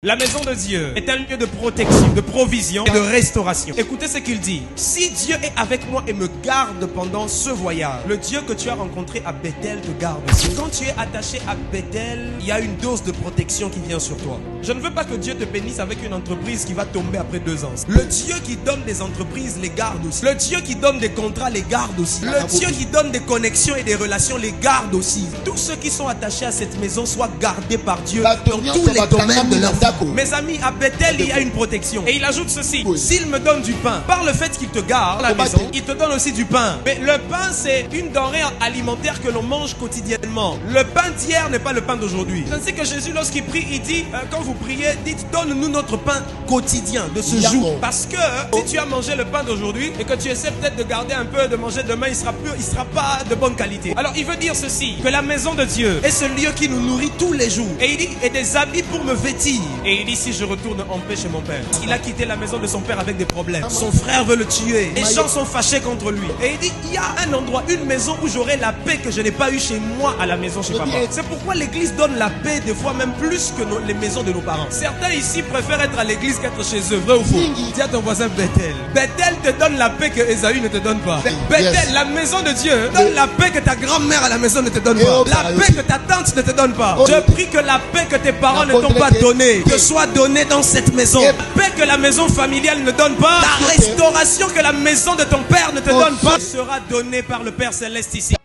La maison de Dieu est un lieu de protection, de provision et de restauration. Écoutez ce qu'il dit. Si Dieu est avec moi et me garde pendant ce voyage, le Dieu que tu as rencontré à Bethel te garde aussi. Quand tu es attaché à Bethel, il y a une dose de protection qui vient sur toi. Je ne veux pas que Dieu te bénisse avec une entreprise qui va tomber après 2 ans. Le Dieu qui donne des entreprises les garde aussi. Le Dieu qui donne des contrats les garde aussi. Le Dieu qui donne des connexions et des relations les garde aussi. Tous ceux qui sont attachés à cette maison soient gardés par Dieu dans tous les domaines de leur vie. Mes amis, à Bethel, il y a une protection. Et il ajoute ceci. S'il me donne du pain, par le fait qu'il te garde à la maison, il te donne aussi du pain. Mais le pain, c'est une denrée alimentaire que l'on mange quotidiennement. Le pain d'hier n'est pas le pain d'aujourd'hui. Je sais que Jésus, lorsqu'il prie, il dit, quand vous priez, dites, donne-nous notre pain quotidien de ce jour. Parce que si tu as mangé le pain d'aujourd'hui et que tu essaies peut-être de garder un peu, de manger demain, il sera pas de bonne qualité. Alors il veut dire ceci, que la maison de Dieu est ce lieu qui nous nourrit tous les jours. Et il dit, et des habits pour me vêtir. Et il dit, si je retourne en paix chez mon père. Il a quitté la maison de son père avec des problèmes. Son frère veut le tuer. Les gens sont fâchés contre lui. Et il dit, il y a un endroit, une maison où j'aurai la paix que je n'ai pas eu chez moi à la maison chez papa. C'est pourquoi l'église donne la paix des fois même plus que les maisons de nos parents. Certains ici préfèrent être à l'église qu'être chez eux. Vrai ou faux? Dis à ton voisin Bethel. Bethel te donne la paix que Esaü ne te donne pas. Bethel, la maison de Dieu, donne la paix que ta grand-mère à la maison ne te donne pas. La paix que ta tante ne te donne pas. Je prie que la paix que tes parents ne t'ont pas donnée te soit donnée dans cette maison. La paix que la maison familiale ne donne pas, la restauration que la maison de ton père ne te donne pas, sera donnée par le Père Céleste ici.